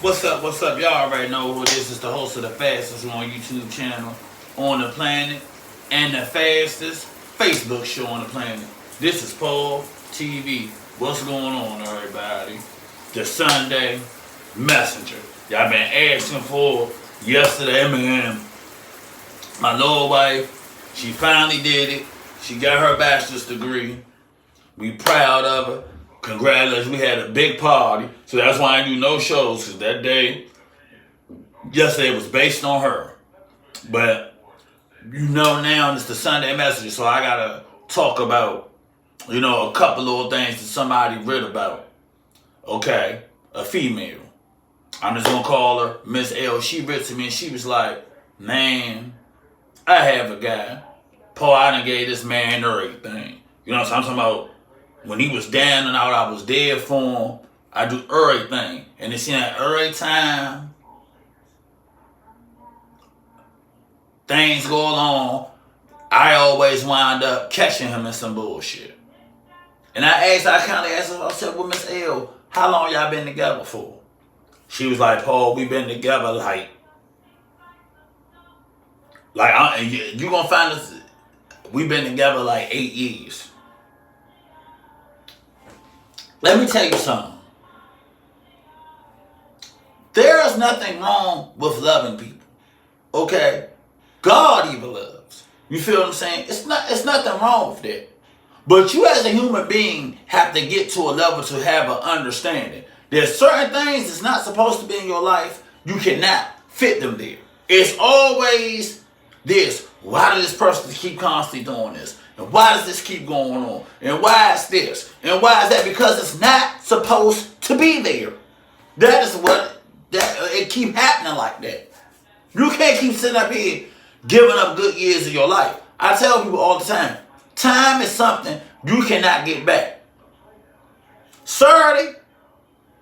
What's up? What's up? Y'all already know who this is. The host of the fastest on YouTube channel on the planet and the fastest Facebook show on the planet. This is Paul TV. What's going on, everybody? The Sunday Messenger. Y'all been asking for yesterday, man. My little wife, she finally did it. She got her bachelor's degree. We proud of her. Congratulations, we had a big party. So that's why I do no shows, because that day, yesterday was based on her. But you know now it's the Sunday Message, so I gotta talk about, a couple little things that somebody read about. Okay, a female. I'm just gonna call her Miss L. She read to me and she was like, man, I have a guy. Paul, I done gave this man everything. You know what I'm talking about? When he was down and out, I was there for him. I do everything. And it seemed like every time things go along, I always wind up catching him in some bullshit. And I kind of asked her, I said, well, Miss L, how long y'all been together for? She was like, Paul, we been together you gonna find us, we been together like 8 years. Let me tell you something. There is nothing wrong with loving people. Okay? God even loves. You feel what I'm saying? It's nothing wrong with that. But you as a human being have to get to a level to have an understanding. There's certain things that's not supposed to be in your life. You cannot fit them there. It's always this. Why does this person keep constantly doing this? And why does this keep going on? And why is this? And why is that? Because it's not supposed to be there. That is it keep happening like that. You can't keep sitting up here giving up good years of your life. I tell people all the time is something you cannot get back. Saturday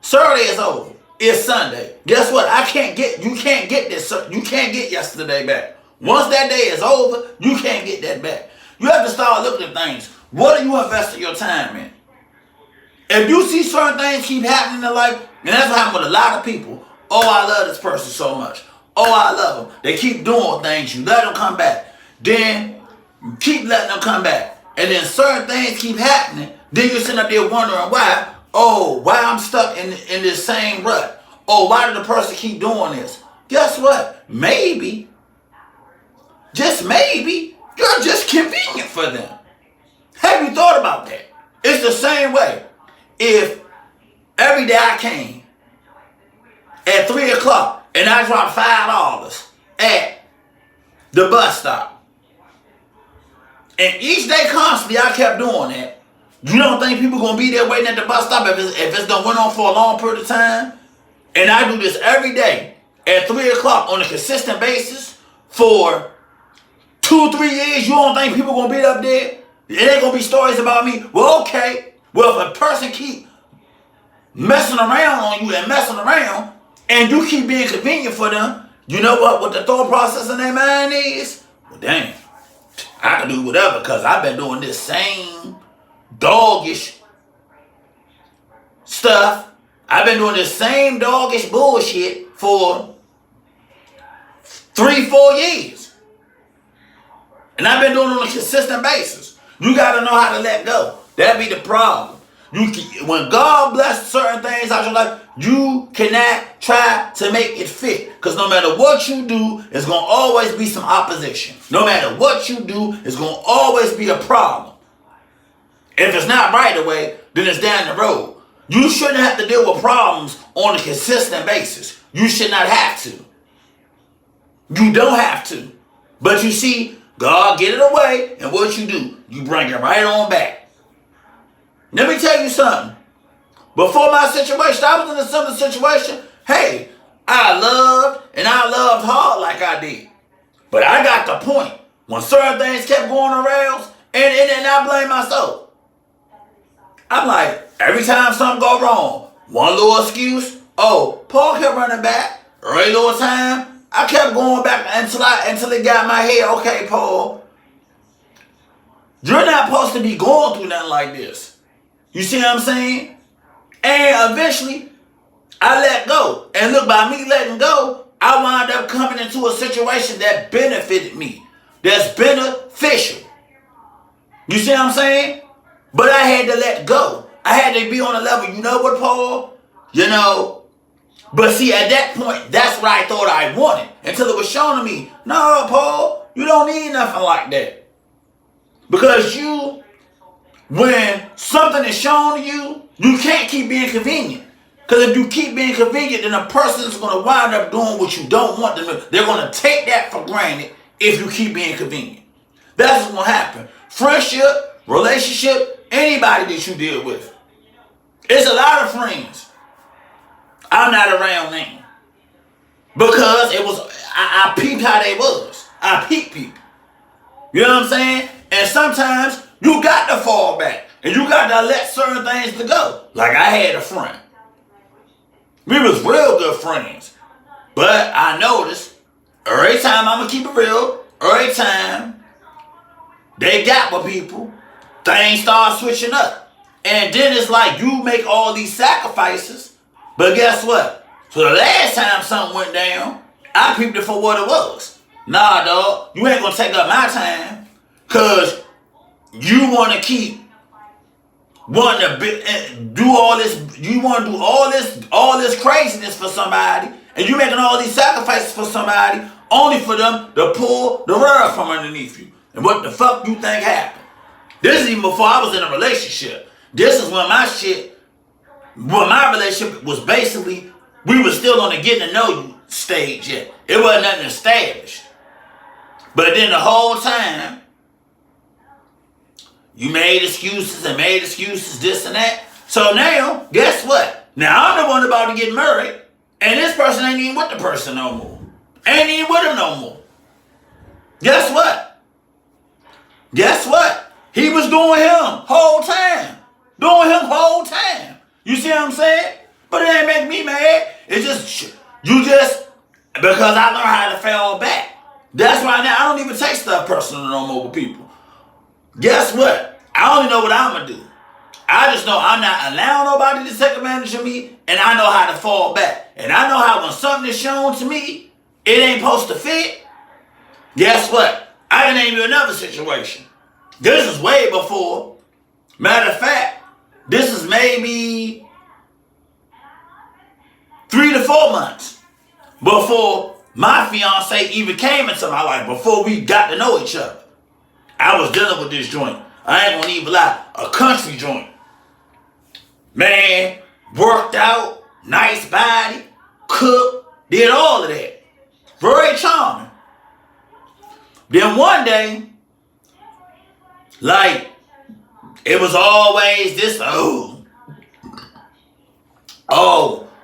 is over. It's Sunday. Guess what? You can't get this. You can't get yesterday back. Once that day is over, you can't get that back. You have to start looking at things. What are you investing your time in? If you see certain things keep happening in life, and that's what happened with a lot of people. Oh, I love this person so much. Oh, I love them. They keep doing things. You let them come back. Then you keep letting them come back. And then certain things keep happening. Then you're sitting up there wondering why. Oh, why I'm stuck in this same rut. Oh, why did the person keep doing this? Guess what? Maybe, just maybe, you're just convenient for them. Have you thought about that? It's the same way. If every day I came at 3 o'clock and I dropped $5 at the bus stop, and each day constantly I kept doing that, you don't think people gonna be there waiting at the bus stop if it's gonna went on for a long period of time? And I do this every day at 3 o'clock on a consistent basis for 2-3 years. You don't think people gonna be up there? It ain't gonna be stories about me. Well, okay. Well, if a person keep messing around on you and messing around, and you keep being convenient for them, you know what the thought process in their mind is? Well, dang, I can do whatever because I've been doing this same doggish stuff. I've been doing this same doggish bullshit for 3-4 years. And I've been doing it on a consistent basis. You got to know how to let go. That be the problem. When God bless certain things out your life, you cannot try to make it fit. Because no matter what you do, it's going to always be some opposition. No matter what you do, it's going to always be a problem. If it's not right away, then it's down the road. You shouldn't have to deal with problems on a consistent basis. You should not have to. You don't have to. But you see, God get it away, and what you do, you bring it right on back. Let me tell you something. Before my situation, I was in a similar situation. Hey, I loved hard like I did. But I got the point. When certain things kept going around, and I blame myself. I'm like, every time something go wrong, one little excuse, oh, Paul kept running back. Every little time, I kept going back until it got my head, okay, Paul, you're not supposed to be going through nothing like this. You see what I'm saying? And eventually, I let go. And And look, by me letting go, I wound up coming into a situation that benefited me. That's beneficial. You see what I'm saying? But I had to let go. I had to be on a level, you know what, Paul? You know, but see, at that point, that's what I thought I wanted. Until it was shown to me, no, Paul, you don't need nothing like that. Because when something is shown to you, you can't keep being convenient. Because if you keep being convenient, then a person is going to wind up doing what you don't want them to. They're going to take that for granted if you keep being convenient. That's what's going to happen. Friendship, relationship, anybody that you deal with. It's a lot of friends I'm not around now. Because I peeped how they was. I peeped people. You know what I'm saying? And sometimes you got to fall back. And you got to let certain things to go. Like I had a friend. We was real good friends. But I noticed, every time, I'm going to keep it real, every time they got with people, things start switching up. And then it's like you make all these sacrifices, but guess what? So the last time something went down, I peeped it for what it was. Nah, dog, you ain't going to take up my time because you want to keep wanting to do all this, you want to do all this craziness for somebody, and you making all these sacrifices for somebody only for them to pull the rug from underneath you. And what the fuck you think happened? This is even before I was in a relationship. This is when my relationship was basically, we were still on the getting to know you stage yet. It wasn't nothing established. But then the whole time, you made excuses, this and that. So now, guess what? Now I'm the one about to get married, and this person ain't even with the person no more. Ain't even with him no more. Guess what? Guess what? He was doing him whole time. You see what I'm saying? But it ain't make me mad. It's just, because I learned how to fall back. That's why now I don't even take stuff personal no more with people. Guess what? I only know what I'm going to do. I just know I'm not allowing nobody to take advantage of me, and I know how to fall back. And I know how when something is shown to me, it ain't supposed to fit. Guess what? I can name you another situation. This is way before. Matter of fact, this is maybe 3 to 4 months before my fiance even came into my life, before we got to know each other. I was dealing with this joint. I ain't gonna even lie, a country joint. Man, worked out, nice body, cooked, did all of that. Very charming. Then one day, like, it was always this,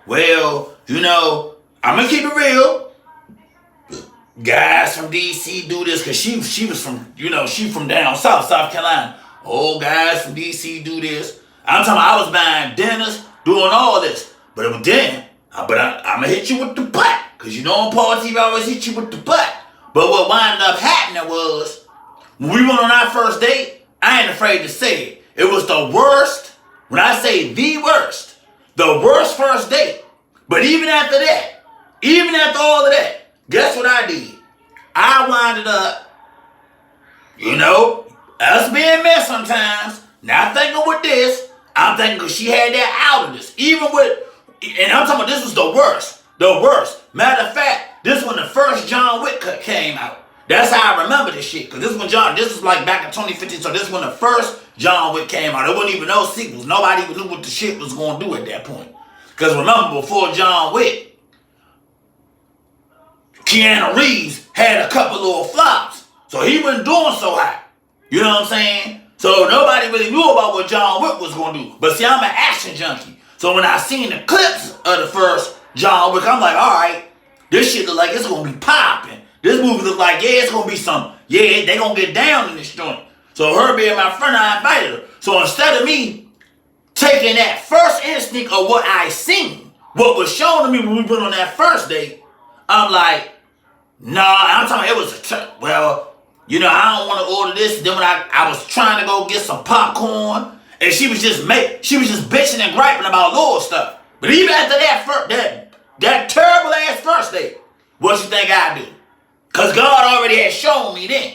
well, you know, I'm gonna keep it real. Guys from DC do this, because she was from, she from down south, South Carolina. Oh, guys from DC do this. I'm talking about I was buying dinners, doing all this. But I'm going to hit you with the butt. Because on Paul TV, I always hit you with the butt. But what wound up happening was, when we went on our first date, I ain't afraid to say it. It was the worst, when I say the worst first date. But even after that, even after all of that, guess what I did? I winded up, us being men sometimes, not thinking with this, I'm thinking because she had that out of this. Even with, and I'm talking about this was the worst. Matter of fact, this when the first John Wick came out. That's how I remember this shit. Because this was like back in 2015, so this when the first John Wick came out. There wasn't even no sequels. Nobody even knew what the shit was going to do at that point. Because remember, before John Wick, Keanu Reeves had a couple little flops. So he wasn't doing so hot. You know what I'm saying? So nobody really knew about what John Wick was going to do. But see, I'm an action junkie. So when I seen the clips of the first John Wick, I'm like, all right, this shit look like it's going to be popping. This movie look like, it's going to be they going to get down in this joint. So her being my friend, I invited her. So instead of me taking that first instinct of what I seen, what was shown to me when we went on that first date, I'm like, nah, I'm talking, it was I don't want to order this. And then when I was trying to go get some popcorn, and she was just bitching and griping about little stuff. But even after that that terrible ass first date, what you think I do? Because God already had shown me then.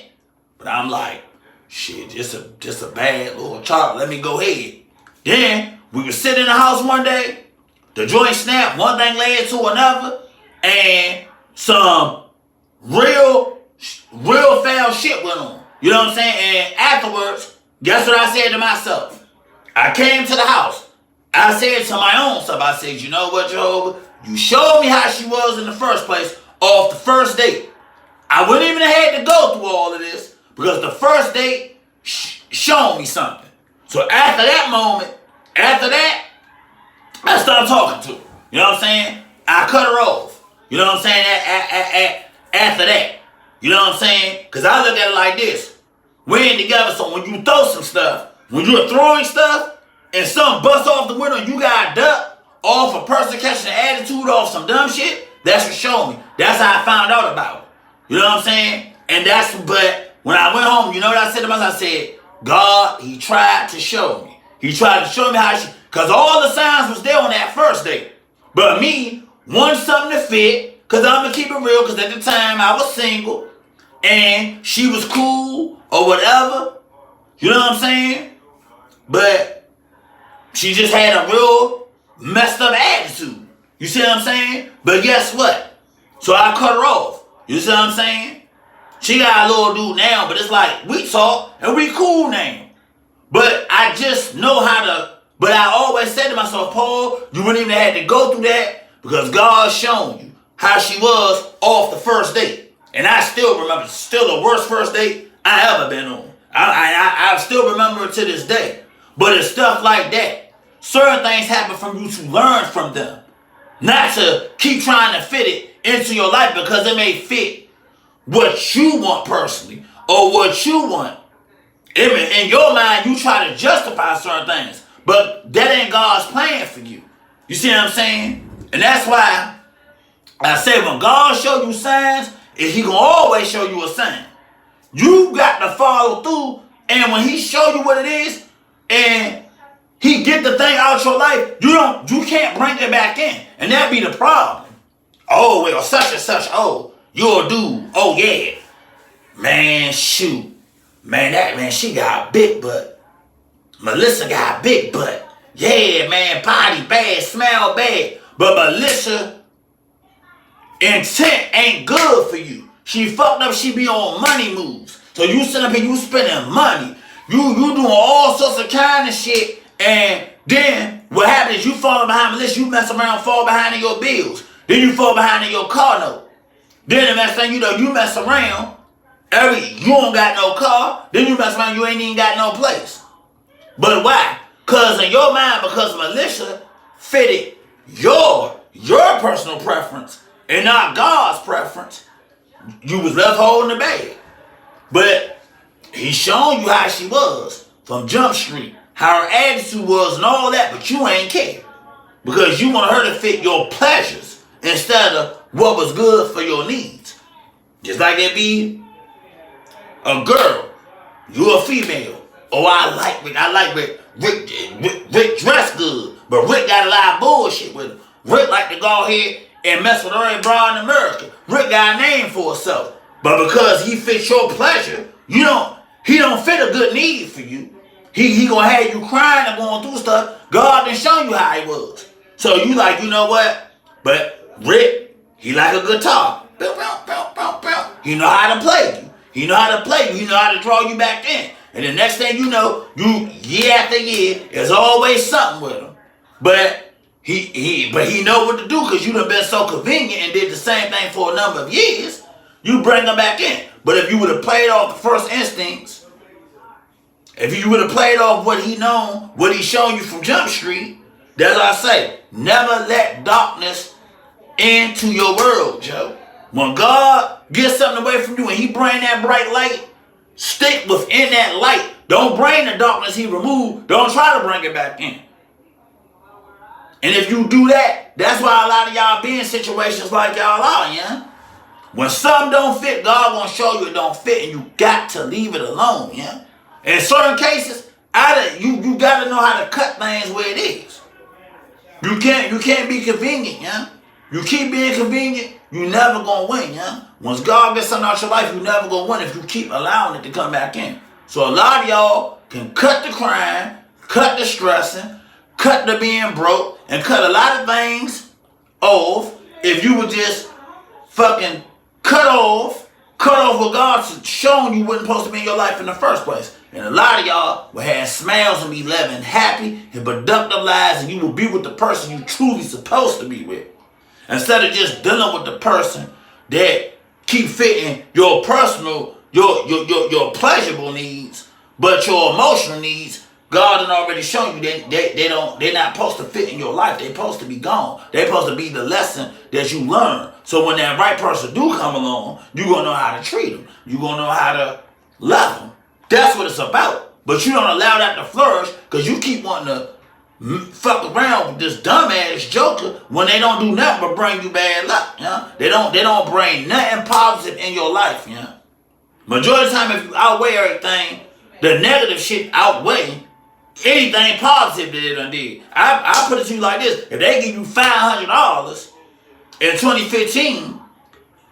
But I'm like, shit, just a bad little child. Let me go ahead. Then we were sitting in the house one day. The joint snapped. One thing led to another. And some real foul shit went on. You know what I'm saying? And afterwards, guess what I said to myself? I came to the house. I said to my own self, I said, you know what, Jehovah? You showed me how she was in the first place off the first date. I wouldn't even have had to go through all of this because the first date showed me something. So after that moment, after that, I stopped talking to her. You know what I'm saying? I cut her off. You know what I'm saying? After that. You know what I'm saying? Because I look at it like this. We ain't together, so when you throw some stuff, when you're throwing stuff, and something busts off the window and you got ducked off a person catching an attitude off some dumb shit, that's what showed me. That's how I found out about it. You know what I'm saying? And but when I went home, you know what I said to myself? I said, God, he tried to show me. He tried to show me how because all the signs was there on that first date. But me, wanted something to fit, because I'm going to keep it real, because at the time I was single, and she was cool, or whatever. You know what I'm saying? But she just had a real messed up attitude. You see what I'm saying? But guess what? So I cut her off. You see what I'm saying? She got a little dude now, but it's like, we talk, and we cool now. But I just know how to, but I always said to myself, Paul, you wouldn't even have to go through that because God's shown you how she was off the first date. And I still remember, still the worst first date I ever been on. I still remember it to this day. But it's stuff like that. Certain things happen from you to learn from them. Not to keep trying to fit it into your life because it may fit what you want personally or what you want. In your mind, you try to justify certain things, but that ain't God's plan for you. You see what I'm saying? And that's why I say when God show you signs, he gonna always show you a sign. You got to follow through, and when he show you what it is, and he get the thing out your life, you can't bring it back in, and that be the problem. Oh well, such and such. Oh, you're a dude. Oh yeah, man, shoot. Man, she got a big butt. Melissa got a big butt. Yeah, man, body bad, smell bad. But Melissa intent ain't good for you. She fucked up, she be on money moves. So you sit up here, you spending money. You doing all sorts of kind of shit. And then what happens is you falling behind Melissa, you mess around, fall behind in your bills. Then you fall behind in your car note. Then the next thing you know, you mess around. You don't got no car, then you mess around, you ain't even got no place. But why? Because in your mind, because Melissa fitted your personal preference and not God's preference, you was left holding the bag. But he shown you how she was from Jump Street, how her attitude was and all that, but you ain't care. Because you want her to fit your pleasures instead of what was good for your needs. Just like it be a girl, you a female. Oh, I like Rick. Rick dress good, but Rick got a lot of bullshit with him. Rick like to go ahead and mess with every broad in America. Rick got a name for himself, but because he fits your pleasure, he don't fit a good need for you. He gonna have you crying and going through stuff. God done shown you how he was. So you like, you know what? But Rick, he like a guitar. He know how to play you. He know how to play you. He know how to draw you back in. And the next thing you know, year after year, there's always something with him. But he know what to do because you done been so convenient and did the same thing for a number of years. You bring him back in. But if you would have played off the first instincts, if you would have played off what he known, what he shown you from Jump Street, that's what I say. Never let darkness into your world, Joe. When God gets something away from you and he bring that bright light, stick within that light. Don't bring the darkness he removed. Don't try to bring it back in. And if you do that, that's why a lot of y'all be in situations like y'all are, yeah? When something don't fit, God gonna show you it don't fit and you got to leave it alone, yeah? In certain cases, you gotta know how to cut things where it is. You can't be convenient, yeah? You keep being convenient, you never gonna win, yeah? Once God gets something out your life, you never gonna win if you keep allowing it to come back in. So a lot of y'all can cut the crime, cut the stressing, cut the being broke, and cut a lot of things off if you would just fucking cut off what God's showing you wasn't supposed to be in your life in the first place. And a lot of y'all will have smiles and be living happy and productive lives, and you will be with the person you truly supposed to be with. Instead of just dealing with the person that keep fitting your personal, your pleasurable needs, but your emotional needs, God has already shown you they're not supposed to fit in your life. They're supposed to be gone. They're supposed to be the lesson that you learn. So when that right person do come along, you're going to know how to treat them. You're going to know how to love them. That's what it's about. But you don't allow that to flourish because you keep wanting to fuck around with this dumbass joker when they don't do nothing but bring you bad luck. Yeah? They don't bring nothing positive in your life. Yeah? Majority of the time, if you outweigh everything, the negative shit outweigh anything positive that they done did. I put it to you like this. If they give you $500 in 2015,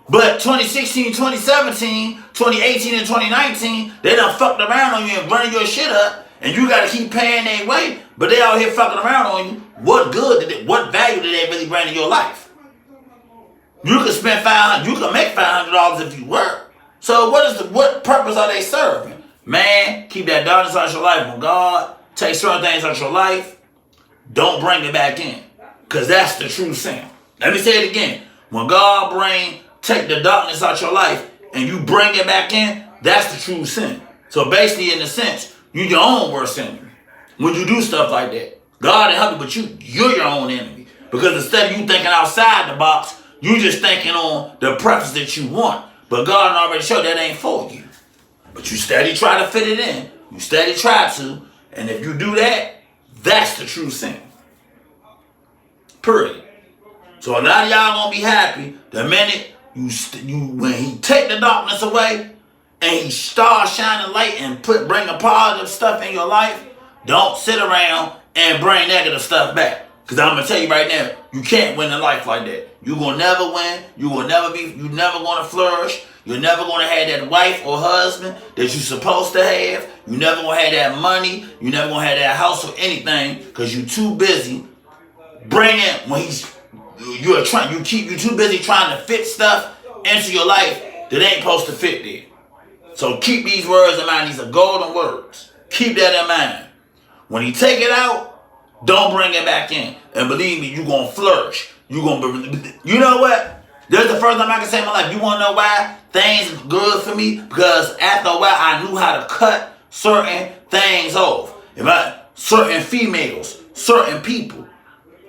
but 2016, 2017, 2018, and 2019, they done fucked around on you and running your shit up, and you gotta keep paying their way, but they out here fucking around on you. What value did they really bring to your life? You could spend you could make $500 if you work. So what purpose are they serving? Man, keep that darkness out your life. When God takes certain things out your life, don't bring it back in. Because that's the true sin. Let me say it again. When God take the darkness out your life and you bring it back in, that's the true sin. So basically, in a sense, you're your own worst enemy. When you do stuff like that, God will help you, but you're your own enemy. Because instead of you thinking outside the box, you just thinking on the preference that you want. But God already showed that ain't for you. But you steady try to fit it in. You steady try to. And if you do that, that's the true sin. Period. So a lot of y'all gonna be happy the minute when he take the darkness away and he start shining light and bring a positive stuff in your life. Don't sit around and bring negative stuff back. Because I'm going to tell you right now, you can't win in life like that. You're going to never win. You're never going to flourish. You're never going to have that wife or husband that you're supposed to have. You're never going to have that money. You're never going to have that house or anything because you're too busy you're too busy trying to fit stuff into your life that ain't supposed to fit there. So keep these words in mind. These are golden words. Keep that in mind. When he take it out, don't bring it back in. And believe me, you're going to flourish. You know what? This is the first time I can say in my life. You want to know why things are good for me? Because after a while, I knew how to cut certain things off. Certain females, certain people,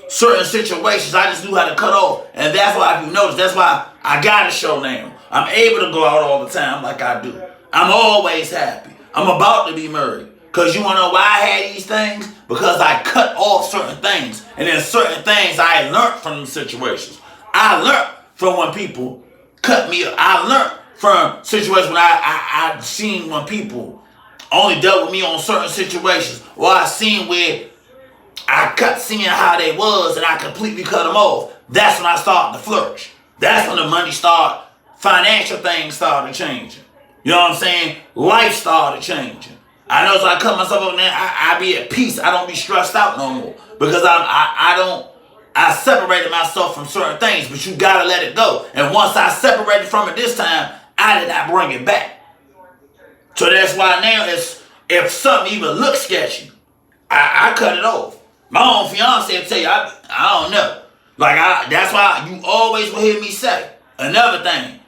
certain situations, I just knew how to cut off. And that's why, if you notice, that's why I got a show now. I'm able to go out all the time like I do. I'm always happy. I'm about to be married. Because you want to know why I had these things? Because I cut off certain things. And then certain things I learned from them situations. I learned from when people cut me up. I learned from situations when I seen when people only dealt with me on certain situations. Or I seen where I kept seeing how they was and I completely cut them off. That's when I started to flourish. That's when the money started, financial things started changing. You know what I'm saying? Life started changing. I know, so I cut myself up and then I be at peace. I don't be stressed out no more. Because I separated myself from certain things, but you gotta let it go. And once I separated from it this time, I did not bring it back. So that's why now if something even looks sketchy, I cut it off. My own fiance will tell you, I don't know. That's why you always will hear me say, another thing,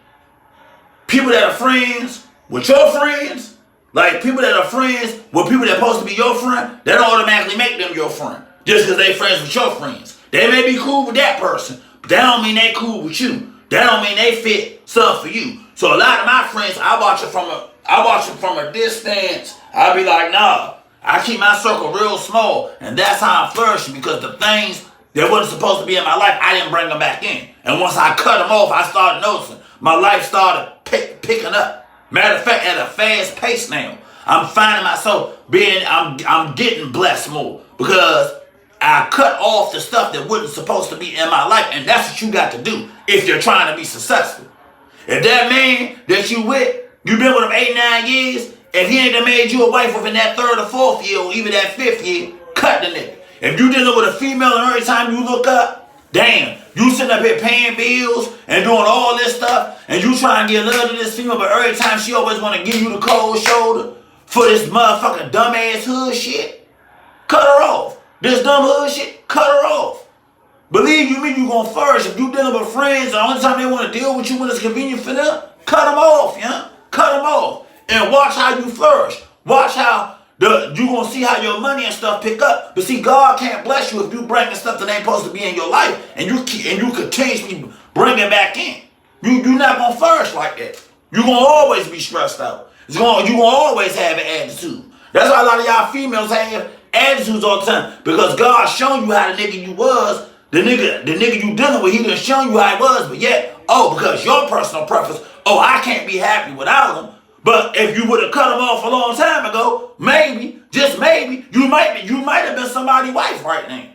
people that are friends with your friends, like people that are friends with people that are supposed to be your friend, that don't automatically make them your friend. Just because they friends with your friends. They may be cool with that person, but that don't mean they cool with you. That don't mean they fit stuff for you. So a lot of my friends, I watch it from a distance. I be like, nah, I keep my circle real small, and that's how I'm flourishing, because the things that wasn't supposed to be in my life, I didn't bring them back in. And once I cut them off, I started noticing my life started picking up. Matter of fact, at a fast pace now, I'm finding myself I'm getting blessed more, because I cut off the stuff that wasn't supposed to be in my life. And that's what you got to do if you're trying to be successful. If that man that you with, you been with him 8, 9 years, if he ain't done made you a wife within that 3rd or 4th year or even that 5th year, cut the nigga. If you dealing with a female and every time you look up, damn, you sitting up here paying bills and doing all this stuff and you trying to get love to this female, but every time she always want to give you the cold shoulder for this motherfucking dumbass hood shit, cut her off. This dumb hood shit, cut her off. Believe you me, you gonna flourish. If you dealing with friends, the only time they want to deal with you when it's convenient for them, cut them off, yeah? Cut them off. And watch how you flourish. Watch how you gonna see how your money and stuff pick up. But see, God can't bless you if you bringing stuff that ain't supposed to be in your life and you continuously bring it back in. You not gonna flourish like that. You gonna always be stressed out. You gonna always have an attitude. That's why a lot of y'all females have attitudes all the time, because God shown you how the nigga you was, the nigga you dealing with, he done shown you how it was, but yet, because your personal preference, I can't be happy without him. But if you would have cut him off a long time ago, maybe, just maybe, you might have been somebody's wife right now.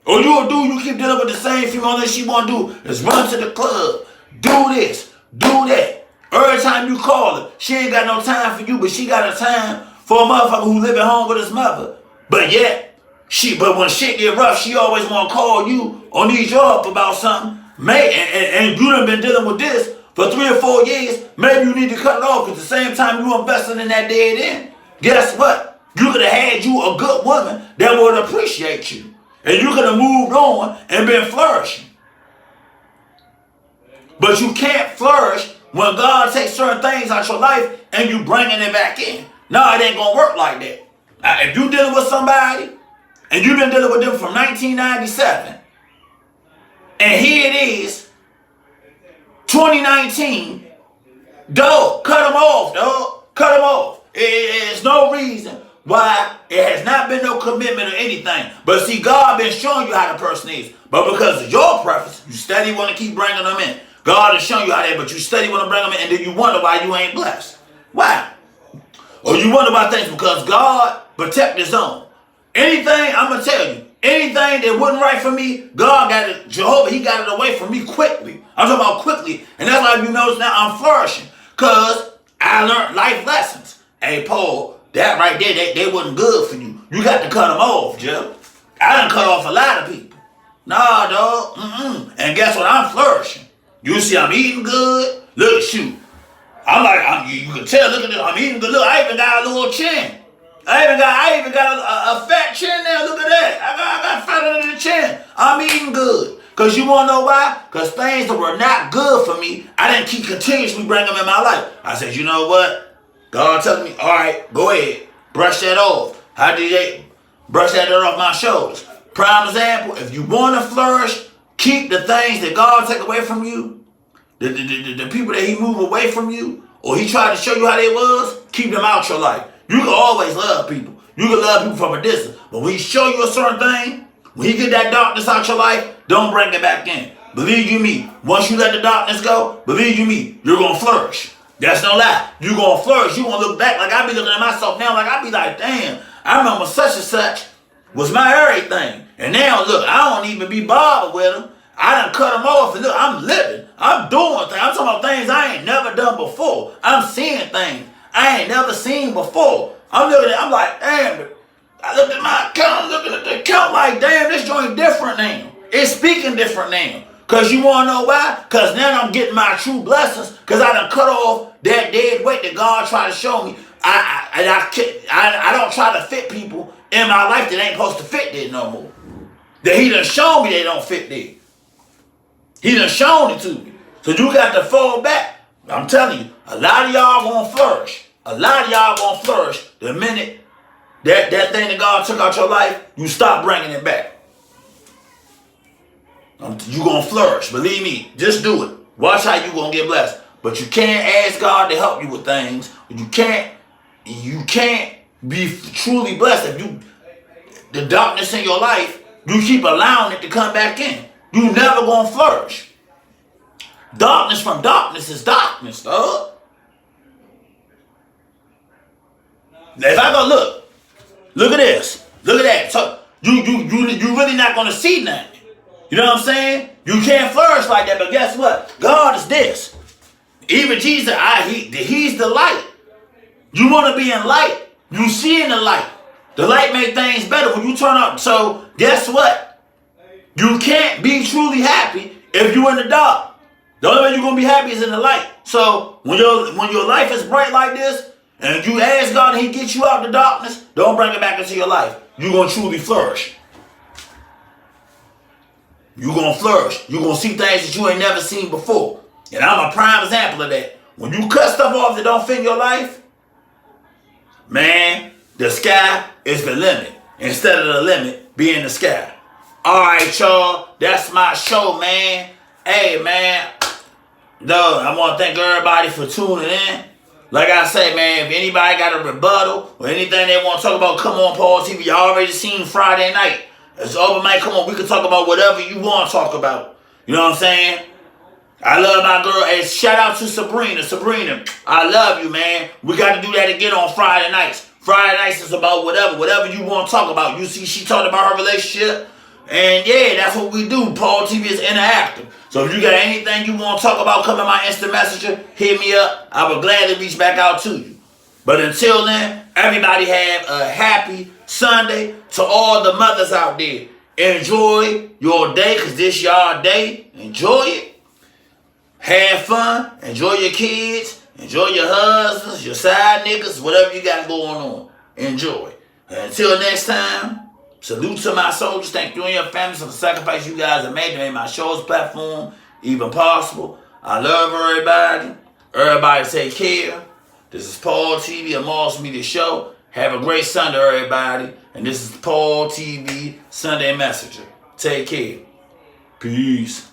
Or you keep dealing with the same female that she want to do is run to the club, do this, do that. Every time you call her, she ain't got no time for you, but she got a time for a motherfucker who live at home with his mother. But when shit get rough, she always want to call you or need your help about something. And you done been dealing with this for 3 or 4 years. Maybe you need to cut it off, because at the same time you investing in that dead end. Guess what? You could have had you a good woman that would appreciate you. And you could have moved on and been flourishing. But you can't flourish when God takes certain things out your life and you bringing it back in. No, it ain't gonna work like that. Now, if you dealing with somebody and you've been dealing with them from 1997, and here it is, 2019, dog, cut them off, dog. Cut them off. There's no reason why it has not been no commitment or anything. But see, God been showing you how the person is. But because of your preference, you steady want to keep bringing them in. God is showing you how that, but you steady want to bring them in, and then you wonder why you ain't blessed. Why? Or you wonder about things because God protect his own. Anything, I'm going to tell you, anything that wasn't right for me, God got it, Jehovah, he got it away from me quickly. I'm talking about quickly. And that's why you notice now I'm flourishing. Because I learned life lessons. Hey, Paul, that right there, they wasn't good for you. You got to cut them off, Joe. I done cut off a lot of people. Nah, dog. And guess what? I'm flourishing. You see, I'm eating good. Look, shoot. You can tell, look at this, I'm eating good. Look, I even got a little chin. I even got a fat chin there. Look at that. I got fat under the chin. I'm eating good. Because you want to know why? Because things that were not good for me, I didn't keep continuously bringing them in my life. I said, you know what? God telling me, all right, go ahead. Brush that off. How did they brush that off my shoulders? Prime example, if you want to flourish, keep the things that God take away from you. The people that he moved away from you, or he tried to show you how they was, keep them out your life. You can always love people. You can love people from a distance. But when he show you a certain thing, when he get that darkness out your life, don't bring it back in. Believe you me, once you let the darkness go, believe you me, you're going to flourish. That's no lie. You're going to flourish. You're going to look back like I be looking at myself now, like I be like, damn, I remember such and such was my everything. And now, look, I don't even be bothered with them. I done cut them off, and look, I'm living. I'm doing things. I'm talking about things I ain't never done before. I'm seeing things I ain't never seen before. I'm looking at, I'm like, damn. I looked at my account, I'm looking at the account like, damn, this joint different now. It's speaking different now. Because you want to know why? Because now I'm getting my true blessings, because I done cut off that dead weight that God tried to show me. I don't try to fit people in my life that ain't supposed to fit there no more. That he done shown me they don't fit there. He done shown it to me. So you got to fall back. I'm telling you, a lot of y'all gonna flourish. A lot of y'all gonna flourish the minute that thing that God took out your life, you stop bringing it back. You gonna flourish. Believe me, just do it. Watch how you gonna get blessed. But you can't ask God to help you with things. You can't be truly blessed if the darkness in your life, you keep allowing it to come back in. You never gonna flourish. Darkness from darkness is darkness, dog. If I go look at this, look at that. So You really not gonna see nothing. You know what I'm saying? You can't flourish like that, but guess what? God is this. Even Jesus, he's the light. You want to be in light. You see in the light. The light makes things better when you turn up. So guess what? You can't be truly happy if you're in the dark. The only way you're going to be happy is in the light. So when your life is bright like this, and you ask God and he gets you out of the darkness, don't bring it back into your life. You're going to truly flourish. You're going to flourish. You're going to see things that you ain't never seen before. And I'm a prime example of that. When you cut stuff off that don't fit in your life, man, the sky is the limit. Instead of the limit being the sky. All right, y'all. That's my show, man. Hey, man. Dog, I want to thank everybody for tuning in. Like I say, man, if anybody got a rebuttal or anything they want to talk about, come on, Paul TV. You already seen Friday night. It's open mic. Come on, we can talk about whatever you want to talk about. You know what I'm saying? I love my girl. Hey, shout out to Sabrina. Sabrina, I love you, man. We got to do that again on Friday nights. Friday nights is about whatever you want to talk about. You see, she talked about her relationship. And yeah, that's what we do. Paul TV is interactive. So if you got anything you want to talk about, come in my instant messenger, hit me up. I would gladly reach back out to you. But until then, everybody have a happy Sunday. To all the mothers out there, enjoy your day, because this y'all day. Enjoy it. Have fun. Enjoy your kids. Enjoy your husbands, your side niggas, whatever you got going on. Enjoy. Until next time, salute to my soldiers. Thank you and your families for the sacrifice you guys have made to make my show's platform even possible. I love everybody. Everybody take care. This is Paul TV, a Moss Media Show. Have a great Sunday, everybody. And this is Paul TV Sunday Messenger. Take care. Peace.